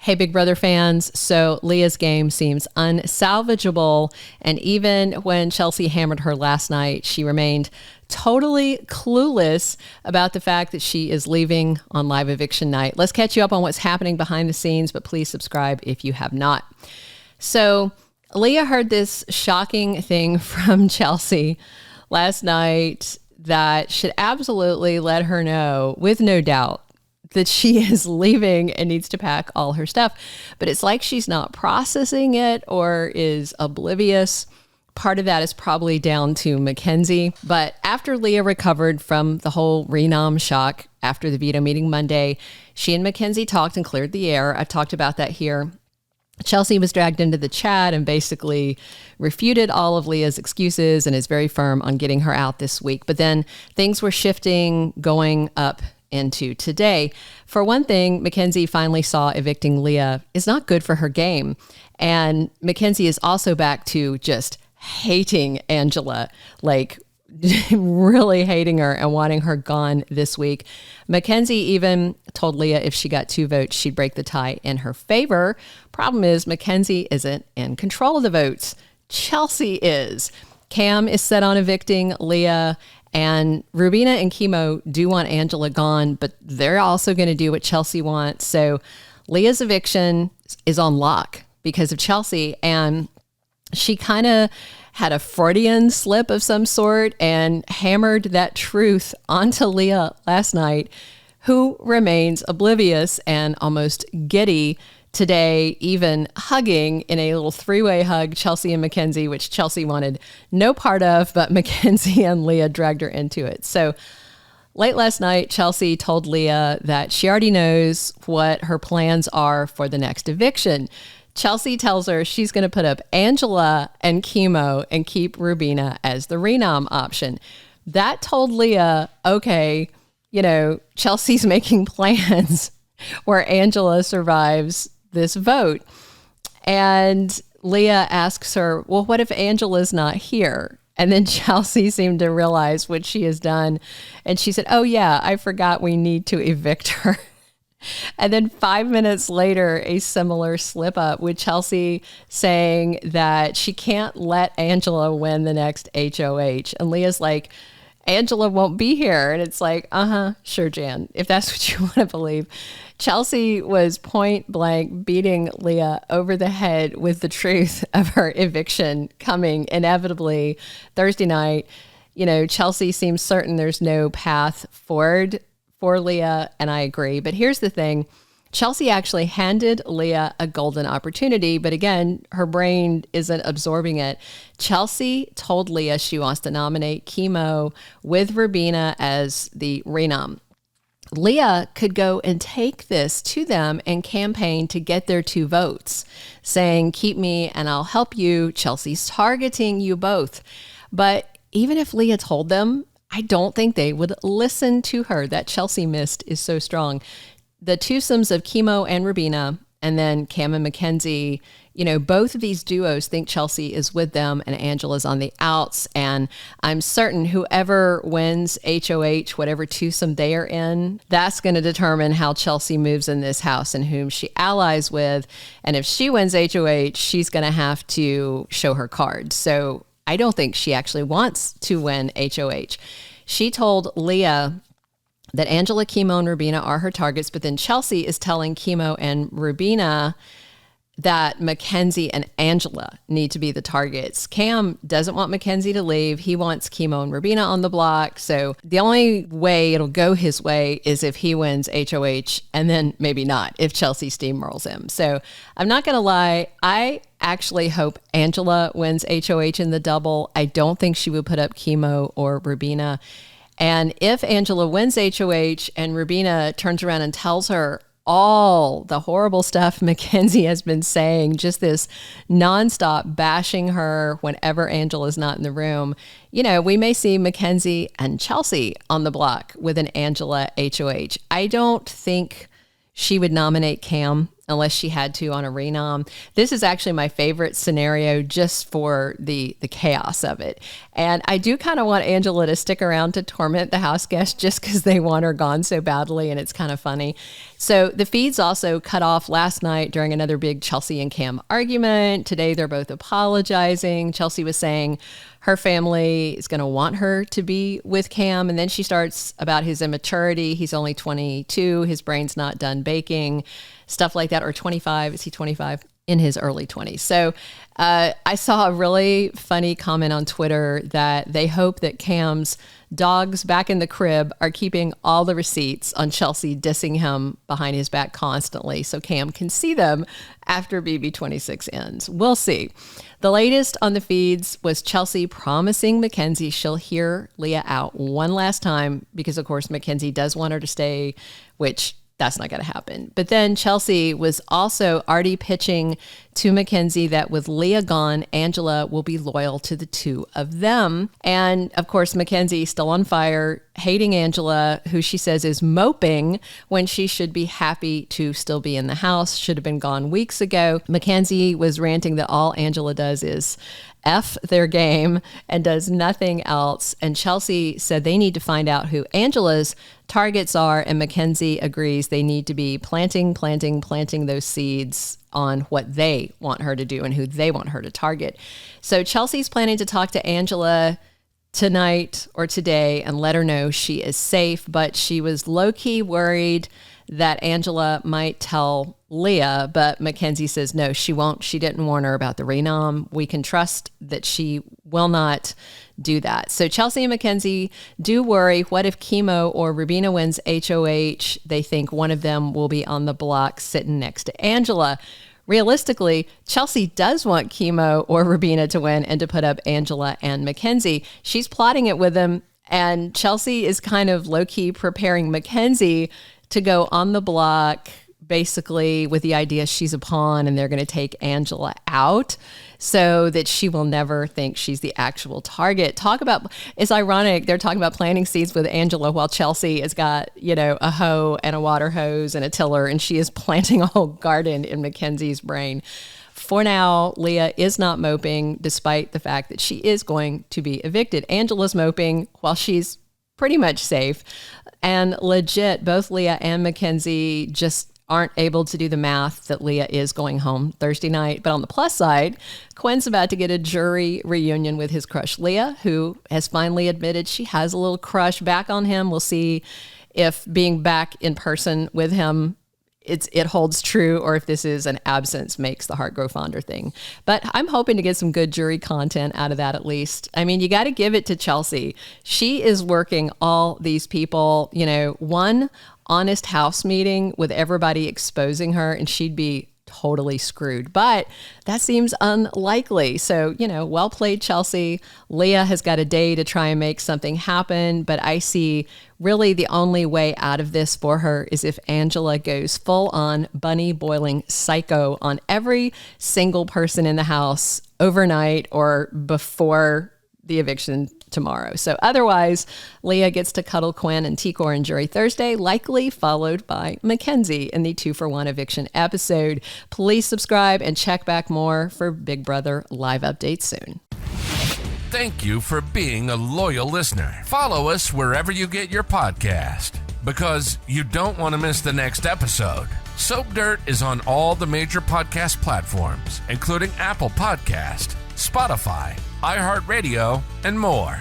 Hey, Big Brother fans. So Leah's game seems unsalvageable. And even when Chelsie hammered her last night, she remained totally clueless about the fact that she is leaving on live eviction night. Let's catch you up on what's happening behind the scenes, but please subscribe if you have not. So Leah heard this shocking thing from Chelsie last night that should absolutely let her know, with no doubt, that she is leaving and needs to pack all her stuff. But it's like she's not processing it or is oblivious. Part of that is probably down to Makensy. But after Leah recovered from the whole renom shock after the veto meeting Monday, she and Makensy talked and cleared the air. I've talked about that here. Chelsie was dragged into the chat and basically refuted all of Leah's excuses and is very firm on getting her out this week. But then things were shifting, going up into today. For one thing, Makensy finally saw evicting Leah is not good for her game. And Makensy is also back to just hating Angela, like really hating her and wanting her gone this week. Makensy even told Leah if she got 2 votes, she'd break the tie in her favor. Problem is, Makensy isn't in control of the votes. Chelsie is. Cam is set on evicting Leah, and Rubina and Chemo do want Angela gone, but they're also going to do what Chelsie wants. So Leah's eviction is on lock because of Chelsie, and she kind of had a Freudian slip of some sort and hammered that truth onto Leah last night, who remains oblivious and almost giddy today, even hugging in a little 3-way hug Chelsie and Makensy, which Chelsie wanted no part of, but Makensy and Leah dragged her into it. So late last night, Chelsie told Leah that she already knows what her plans are for the next eviction. Chelsie tells her she's going to put up Angela and Chemo and keep Rubina as the renom option. That told Leah, okay, Chelsea's making plans where Angela survives this vote. And Leah asks her, well, what if Angela's not here? And then Chelsie seemed to realize what she has done. And she said, oh yeah, I forgot we need to evict her. And then 5 minutes later, a similar slip up with Chelsie saying that she can't let Angela win the next HOH. And Leah's like, Angela won't be here. And it's like, sure, Jan, if that's what you want to believe. Chelsie was point blank beating Leah over the head with the truth of her eviction coming inevitably Thursday night. Chelsie seems certain there's no path forward for Leah, and I agree. But here's the thing. Chelsie actually handed Leah a golden opportunity, but again, her brain isn't absorbing it. Chelsie told Leah she wants to nominate Chemo with Rubina as the renom. Leah could go and take this to them and campaign to get their 2 votes, saying, keep me and I'll help you. Chelsea's targeting you both. But even if Leah told them, I don't think they would listen to her. That Chelsie missed is so strong. The twosomes of Chemo and Rubina, and then Cam and Makensy, both of these duos think Chelsie is with them and Angela's on the outs. And I'm certain whoever wins HOH, whatever twosome they are in, that's going to determine how Chelsie moves in this house and whom she allies with. And if she wins HOH, she's going to have to show her cards. So I don't think she actually wants to win HOH. She told Leah that Angela, Chemo, and Rubina are her targets, but then Chelsie is telling Chemo and Rubina that Makensy and Angela need to be the targets. Cam doesn't want Makensy to leave. He wants Chemo and Rubina on the block. So the only way it'll go his way is if he wins HOH, and then maybe not if Chelsie steamrolls him. So I'm not going to lie. I actually hope Angela wins HOH in the double. I don't think she would put up Chemo or Rubina. And if Angela wins HOH and Rubina turns around and tells her all the horrible stuff Makensy has been saying, just this nonstop bashing her whenever Angela's not in the room, we may see Makensy and Chelsie on the block with an Angela HOH. I don't think she would nominate Cam unless she had to on a renom. This is actually my favorite scenario just for the chaos of it. And I do kind of want Angela to stick around to torment the house guests just because they want her gone so badly, and it's kind of funny. So the feeds also cut off last night during another big Chelsie and Cam argument. Today they're both apologizing. Chelsie was saying her family is going to want her to be with Cam. And then she starts about his immaturity. He's only 22. His brain's not done baking, stuff like that. Or 25. Is he 25? In his early 20s. So I saw a really funny comment on Twitter that they hope that Cam's dogs back in the crib are keeping all the receipts on Chelsie dissing him behind his back constantly so Cam can see them after BB26 ends. We'll see. The latest on the feeds was Chelsie promising Makensy she'll hear Leah out one last time because, of course, Makensy does want her to stay, which that's not going to happen. But then Chelsie was also already pitching to Makensy that with Leah gone, Angela will be loyal to the two of them. And of course, Makensy still on fire, hating Angela, who she says is moping when she should be happy to still be in the house, should have been gone weeks ago. Makensy was ranting that all Angela does is F their game and does nothing else. And Chelsie said they need to find out who Angela's targets are. And Makensy agrees they need to be planting those seeds on what they want her to do and who they want her to target. So Chelsea's planning to talk to Angela tonight or today and let her know she is safe. But she was low-key worried that Angela might tell Leah, but Makensy says, no, she won't. She didn't warn her about the renom. We can trust that she will not do that. So Chelsie and Makensy do worry, what if Chemo or Rubina wins HOH? They think one of them will be on the block sitting next to Angela. Realistically, Chelsie does want Chemo or Rubina to win and to put up Angela and Makensy. She's plotting it with them, and Chelsie is kind of low-key preparing Makensy to go on the block, basically with the idea she's a pawn and they're going to take Angela out so that she will never think she's the actual target. It's ironic, they're talking about planting seeds with Angela while Chelsie has got, a hoe and a water hose and a tiller, and she is planting a whole garden in Makensy's brain. For now, Leah is not moping, despite the fact that she is going to be evicted. Angela's moping while she's pretty much safe. And legit, both Leah and Makensy just aren't able to do the math that Leah is going home Thursday night. But on the plus side, Quinn's about to get a jury reunion with his crush Leah, who has finally admitted she has a little crush back on him. We'll see if being back in person with him it holds true, or if this is an absence makes the heart grow fonder thing. But I'm hoping to get some good jury content out of that at least. I mean, you got to give it to Chelsie. She is working all these people, one honest house meeting with everybody exposing her, and she'd be totally screwed. But that seems unlikely. So, well played, Chelsie. Leah has got a day to try and make something happen, but I see really the only way out of this for her is if Angela goes full on bunny boiling psycho on every single person in the house overnight or before the eviction tomorrow. So otherwise, Leah gets to cuddle Quinn and T-Core in jury Thursday, likely followed by Makensy in the 2-for-1 eviction episode. Please subscribe and check back more for Big Brother live updates soon. Thank you for being a loyal listener. Follow us wherever you get your podcast, because you don't want to miss the next episode. Soap Dirt is on all the major podcast platforms, including Apple Podcast, Spotify, iHeartRadio, and more.